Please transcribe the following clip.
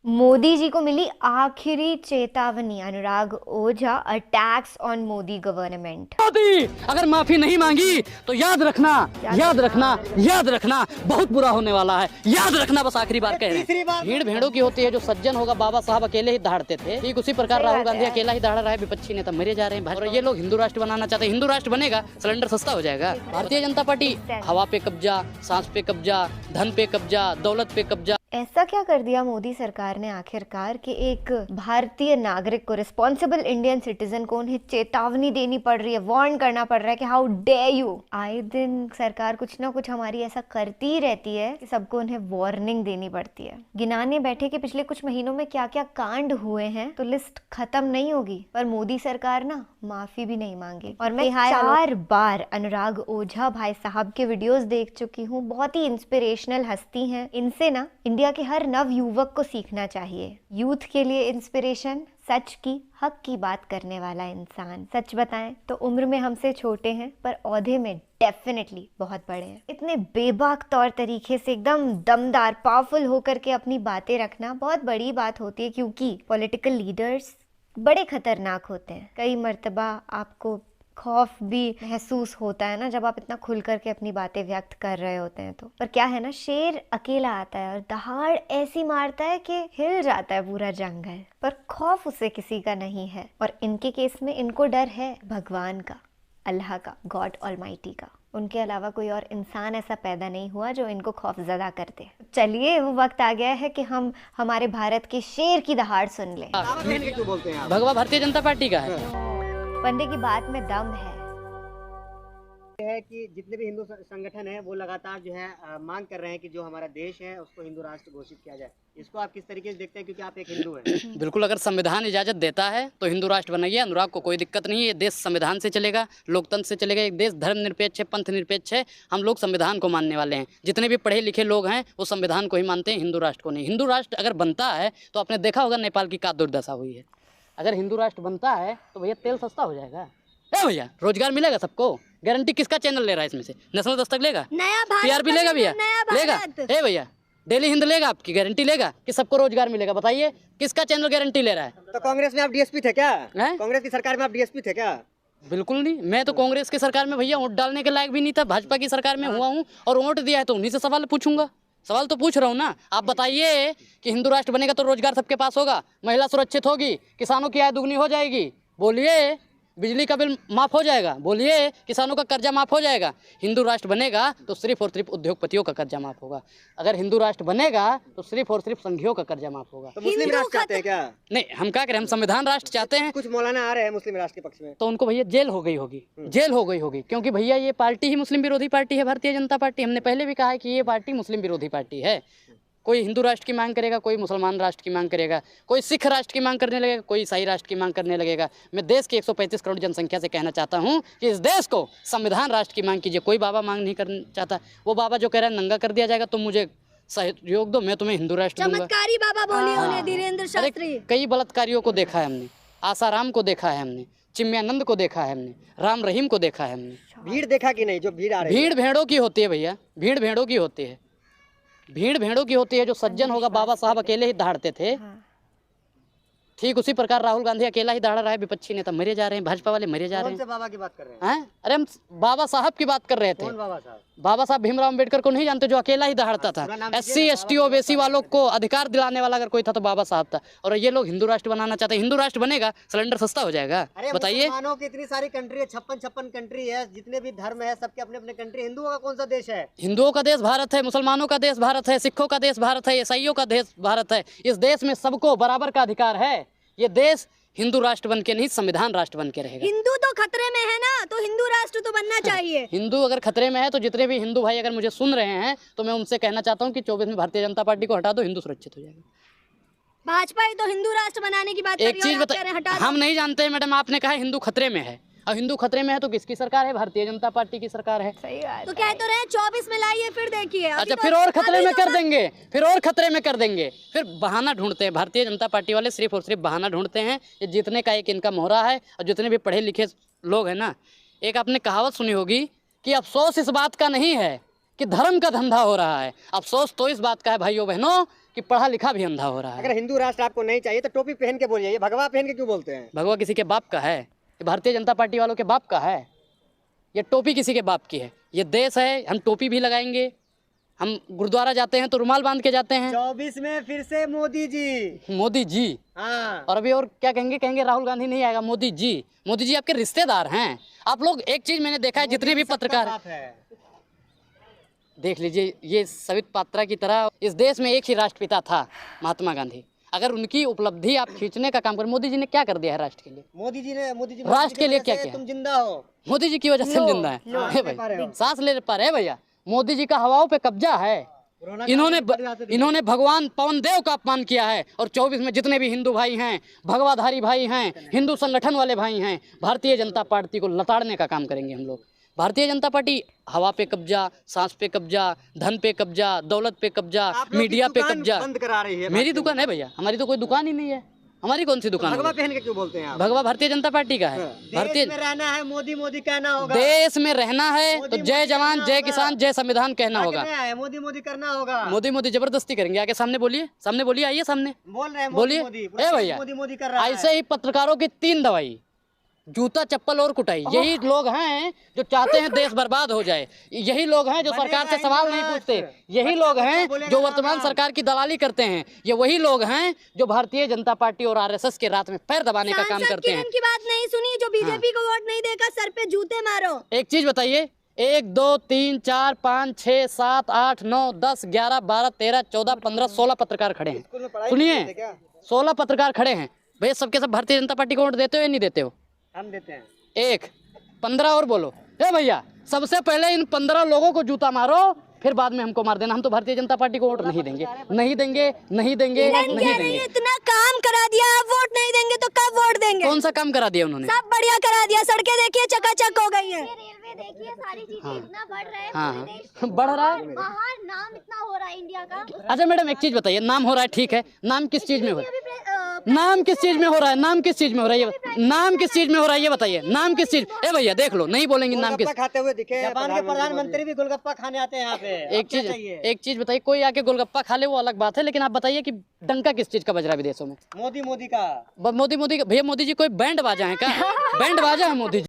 मोदी जी को मिली आखिरी चेतावनी। Anurag Ojha attacks on Modi government. Modi अगर माफी नहीं मांगी तो याद रखना, याद रखना, याद रखना, बहुत बुरा होने वाला है। याद रखना, बस आखिरी बार कह रहे हैं। भीड़ भेड़ों की होती है, जो सज्जन होगा बाबा साहब अकेले ही दहाड़ते थे, ठीक उसी प्रकार राहुल गांधी अकेला ही दहाड़ रहा है, विपक्षी नेता मरे जा रहे हैं। और ये लोग हिंदू राष्ट्र बनाना चाहते हैं। हिंदू राष्ट्र बनेगा, सिलेंडर सस्ता हो जाएगा। भारतीय जनता पार्टी हवा पे कब्जा, सांस पे कब्जा, धन पे कब्जा, दौलत पे कब्जा। ऐसा क्या कर दिया मोदी सरकार ने आखिरकार कि एक भारतीय नागरिक को, रिस्पॉन्सिबल इंडियन सिटीजन को उन्हें चेतावनी देनी पड़ रही है, वार्न करना पड़ रहा है कि हाउ डेयर यू। आए दिन सरकार कुछ ना कुछ हमारी ऐसा करती ही रहती है कि सबको उन्हें वार्निंग देनी पड़ती है। गिनाने बैठे कि पिछले कुछ महीनों में क्या क्या कांड हुए हैं तो लिस्ट खत्म नहीं होगी, पर मोदी सरकार ना माफी भी नहीं मांगी। और मैं 4 बार अनुराग ओझा भाई साहब के वीडियोस देख चुकी हूँ। बहुत ही इंस्पिरेशनल हस्ती हैं। इनसे ना इंडिया के हर नव युवक को सीखना चाहिए। यूथ के लिए इंस्पिरेशन, सच की, हक की बात करने वाला इंसान। सच बताएं तो उम्र में हमसे छोटे हैं पर औहदे में डेफिनेटली बहुत बड़े हैं। इतने बेबाक तौर तरीके से एकदम दमदार, पावरफुल होकर के अपनी बातें रखना बहुत बड़ी बात होती है, क्योंकि पॉलिटिकल लीडर्स बड़े खतरनाक होते हैं। कई मर्तबा आपको खौफ भी महसूस होता है ना, जब आप इतना खुल करके अपनी बातें व्यक्त कर रहे होते हैं तो। पर क्या है ना, शेर अकेला आता है और दहाड़ ऐसी मारता है कि हिल जाता है पूरा जंगल, पर खौफ उसे किसी का नहीं है। और इनके केस में इनको डर है भगवान का, अल्लाह का, गॉड ऑलमाइटी का। उनके अलावा कोई और इंसान ऐसा पैदा नहीं हुआ जो इनको खौफजदा कर दे। चलिए, वो वक्त आ गया है कि हम हमारे भारत के शेर की दहाड़ सुन लें। भगवा भारतीय जनता पार्टी का है। बंदे की बात में दम है कि जितने भी हिंदू संगठन है वो लगातार जो है मांग कर रहे हैं कि जो हमारा देश है उसको हिंदू राष्ट्र घोषित किया जाए। इसको आप किस तरीके से देखते हैं, क्योंकि आप एक हिंदू हैं? बिल्कुल, अगर संविधान इजाजत देता है तो हिंदू राष्ट्र बनाइए। अनुराग को कोई दिक्कत नहीं है। ये देश संविधान से चलेगा, लोकतंत्र से चलेगा। एक देश धर्मनिरपेक्ष है, पंथ निरपेक्ष है। हम लोग संविधान को मानने वाले हैं। जितने भी पढ़े लिखे लोग हैं वो संविधान को ही मानते हैं, हिंदू राष्ट्र को नहीं। हिंदू राष्ट्र अगर बनता है तो आपने देखा होगा नेपाल की क्या दुर्दशा हुई है। अगर हिंदू राष्ट्र बनता है तो भैया तेल सस्ता हो जाएगा। भैया रोजगार मिलेगा सबको। गारंटी किसका चैनल ले रहा है इसमें से? नेशनल दस्तक लेगा, नया भारत टीआरपी लेगा भैया, लेगा। ए भैया, डेली हिंद लेगा, आपकी गारंटी लेगा कि सबको रोजगार मिलेगा? बताइए किसका चैनल गारंटी ले रहा है? तो कांग्रेस में आप डीएसपी थे क्या? कांग्रेस की सरकार में आप डीएसपी थे क्या? बिल्कुल नहीं। मैं तो कांग्रेस की सरकार में भैया वोट डालने के लायक भी नहीं था। भाजपा की सरकार में हुआ हूँ और वोट दिया है, तो उन्हीं से सवाल पूछूंगा। सवाल तो पूछ रहा हूँ ना। आप बताइए कि हिंदू राष्ट्र बनेगा तो रोजगार सबके पास होगा, महिला सुरक्षित होगी, किसानों की आय दुगनी हो जाएगी। बोलिए, बिजली का बिल माफ़ हो जाएगा। बोलिए, किसानों का कर्जा माफ़ हो जाएगा। हिंदू राष्ट्र बनेगा तो सिर्फ और सिर्फ उद्योगपतियों का कर्जा माफ़ होगा। अगर हिंदू राष्ट्र बनेगा तो सिर्फ और सिर्फ संघियों का कर्जा माफ़ होगा। तो मुस्लिम राष्ट्र चाहते हैं क्या? नहीं, हम क्या करें, हम संविधान राष्ट्र चाहते हैं। कुछ मौलाना आ रहे हैं मुस्लिम राष्ट्र के पक्ष में, तो उनको भैया जेल हो गई होगी, जेल हो गई होगी, क्योंकि भैया ये पार्टी ही मुस्लिम विरोधी पार्टी है, भारतीय जनता पार्टी। हमने पहले भी कहा है कि ये पार्टी मुस्लिम विरोधी पार्टी है। कोई हिंदू राष्ट्र की मांग करेगा, कोई मुसलमान राष्ट्र की मांग करेगा, कोई सिख राष्ट्र की मांग करने लगेगा, कोई ईसाई राष्ट्र की मांग करने लगेगा। मैं देश की 135 करोड़ जनसंख्या से कहना चाहता हूं कि इस देश को संविधान राष्ट्र की मांग कीजिए। कोई बाबा मांग नहीं करना चाहता। वो बाबा जो कह रहा है नंगा कर दिया जाएगा, तुम मुझे सहयोग दो, मैं तुम्हें हिंदू राष्ट्र दूंगा। चमत्कारी बाबा बोले उन्हें धीरेन्द्र शास्त्री। कई बलात्कारियों को देखा है हमने, आसाराम को देखा है हमने, चिन्मयानंद को देखा है हमने, राम रहीम को देखा है हमने। भीड़ देखा कि नहीं? जो भीड़ आ रही है, भीड़ भेड़ों की होती है भैया, भीड़ भेड़ों की होती है। भीड़ भेड़ों की होती है। जो सज्जन होगा बाबा साहब अकेले ही दहाड़ते थे, ठीक उसी प्रकार राहुल गांधी अकेला ही दहाड़ रहा है, विपक्षी नेता मरे जा रहे हैं, भाजपा वाले मरे जा रहे कौन से हैं। बाबा की बात कर रहे हैं? अरे हम बाबा साहब की बात कर रहे थे। कौन बाबा साहब? बाबा साहब भीमराव अम्बेडकर को नहीं जानते, जो अकेला ही दहाड़ता था। SC ST OBC वालों को अधिकार दिलाने वाला अगर कोई था तो बाबा साहब था। और ये लोग हिंदू राष्ट्र बनाना चाहते हैं। हिंदू राष्ट्र बनेगा, सिलेंडर सस्ता हो जाएगा। बताइए, मुसलमानों की इतनी सारी कंट्री है, 56 कंट्री है, जितने भी धर्म है सबके अपने अपने कंट्री। हिंदुओं का कौन सा देश है? हिंदुओं का देश भारत है, मुसलमानों का देश भारत है, सिखों का देश भारत है, ईसाइयों का देश भारत है। इस देश में सबको बराबर का अधिकार है। ये देश हिंदू राष्ट्र बन के नहीं, संविधान राष्ट्र बन के रहेगा। हिंदू तो खतरे में है ना, तो हिंदू राष्ट्र तो बनना चाहिए। हिंदू अगर खतरे में है तो जितने भी हिंदू भाई अगर मुझे सुन रहे हैं तो मैं उनसे कहना चाहता हूं कि 24 में भारतीय जनता पार्टी को हटा दो, हिंदू सुरक्षित हो जाएगा। भाजपा ही तो हिंदू राष्ट्र बनाने की बात कर रही एक है, चीज आप कह रहे हैं हटा दो। हम नहीं जानते मैडम, आपने कहा हिंदू खतरे में है। अब हिंदू खतरे में है तो किसकी सरकार है? भारतीय जनता पार्टी की सरकार है। सही बात। तो कह तो रहे 24 में लाइए, फिर देखिए। अच्छा, फिर और खतरे में कर देंगे, फिर और खतरे में कर देंगे। फिर बहाना ढूंढते हैं भारतीय जनता पार्टी वाले, सिर्फ और सिर्फ बहाना ढूंढते हैं। ये जीतने का एक इनका मोहरा है। और जितने भी पढ़े लिखे लोग हैं ना, एक आपने कहावत सुनी होगी कि अफसोस इस बात का नहीं है कि धर्म का धंधा हो रहा है, अफसोस तो इस बात का है भाइयों बहनों कि पढ़ा लिखा भी अंधा हो रहा है। अगर हिंदू राष्ट्र आपको नहीं चाहिए तो टोपी पहन के बोलिए, ये भगवा पहन के क्यों बोलते हैं? भगवा किसी के बाप का है? ये भारतीय जनता पार्टी वालों के बाप का है? ये टोपी किसी के बाप की है? ये देश है, हम टोपी भी लगाएंगे। हम गुरुद्वारा जाते हैं तो रुमाल बांध के जाते हैं। 24 में फिर से मोदी जी। मोदी जी, हाँ, और अभी और क्या कहेंगे? कहेंगे राहुल गांधी नहीं आएगा, मोदी जी। मोदी जी आपके रिश्तेदार हैं। आप लोग, एक चीज मैंने देखा है, जितने भी पत्रकार बाप है। देख लीजिए, ये सवित पात्रा की तरह इस देश में एक ही राष्ट्रपिता था, महात्मा गांधी। अगर उनकी उपलब्धि आप खींचने का काम करें, मोदी जी ने क्या कर दिया है राष्ट्र के लिए? मोदी जी राष्ट्र के लिए वजह क्या से किया? तुम जिंदा हो। मोदी जी की वजह से हम जिंदा है भाई, सांस ले पा रहे हैं भैया। मोदी जी का हवाओं पे कब्जा है। इन्होंने भगवान पवन देव का अपमान किया है। और 24 में जितने भी हिंदू भाई हैं, भगवाधारी भाई हैं, हिंदू संगठन वाले भाई हैं, भारतीय जनता पार्टी को लताड़ने का काम करेंगे हम लोग। भारतीय जनता पार्टी हवा पे कब्जा, सांस पे कब्जा, धन पे कब्जा, दौलत पे कब्जा, आप लोग की मीडिया पे दुकान कब्जा बंद करा रही है। मेरी दुकान है भैया, हमारी तो कोई दुकान ही नहीं है। हमारी कौन सी दुकान भगवा है? पहन के क्यों बोलते हैं आप? भगवा भारतीय जनता पार्टी का है। देश में रहना है, मोदी मोदी कहना होगा। देश में रहना है तो मोदी जय मोदी जवान, कहना जय होगा। किसान, जय संविधान कहना होगा। मोदी मोदी करना होगा। मोदी मोदी जबरदस्ती करेंगे। आगे सामने बोलिए, सामने बोलिए, आइए सामने बोल रहे हैं बोलिए। मोदी ए भैया, मोदी मोदी कर रहा है। ऐसे ही पत्रकारों की 3 दवाई, जूता चप्पल और कुटाई। यही लोग हैं जो चाहते हैं देश बर्बाद हो जाए। यही लोग हैं जो सरकार से सवाल नहीं पूछते। यही लोग हैं जो वर्तमान सरकार की दलाली करते हैं। ये वही लोग हैं जो भारतीय जनता पार्टी और आरएसएस के रात में पैर दबाने का काम सांसद करते हैं। किरण की बात नहीं सुनी, जो बीजेपी को वोट नहीं देगा सर पे जूते मारो। एक चीज बताइए, 1 2 3 4 5 6 7 8 9 10 11 12 13 14 15 16 पत्रकार खड़े हैं। सुनिए, 16 पत्रकार खड़े हैं भैया। सबके सब भारतीय जनता पार्टी को वोट देते हो या नहीं देते हो? हम देते हैं। 1 15 और बोलो। ए भैया, सबसे पहले इन 15 लोगों को जूता मारो, फिर बाद में हमको मार देना। हम तो भारतीय जनता पार्टी को वोट नहीं देंगे, नहीं देंगे, नहीं देंगे, नहीं देंगे। इतना काम करा दिया, आप वोट नहीं देंगे तो कब वोट देंगे? कौन सा काम करा दिया उन्होंने? सब बढ़िया करा दिया। सड़कें देखिए चकाचक हो गई हैं। रेलवे देखिए, सारी चीजें इतना बढ़ रहा है। हाँ पूरे देश हाँ, बढ़ रहा है। बाहर नाम इतना हो रहा है इंडिया का। अच्छा मैडम, एक चीज बताइए, नाम हो रहा है ठीक है, नाम किस चीज में हो रहा है? नाम किस चीज में हो रहा है? नाम किस चीज में हो रहा है? नाम किस चीज में हो रहा है ये बताइए। नाम किस चीज? ए भैया देख लो, नहीं बोलेंगे नाम किस। खाते हुए दिखे। जापान के प्रधानमंत्री भी गोलगप्पा खाने आते हैं यहाँ पे। एक चीज बताइए, कोई आके गोलगप्पा खा ले वो अलग बात है, लेकिन आप बताइए कि डंका किस चीज का बज रहा है विदेशों में? मोदी मोदी का। मोदी मोदी भैया, मोदी जी कोई बैंड बाजा है क्या? बैंड बाजा है मोदी जी।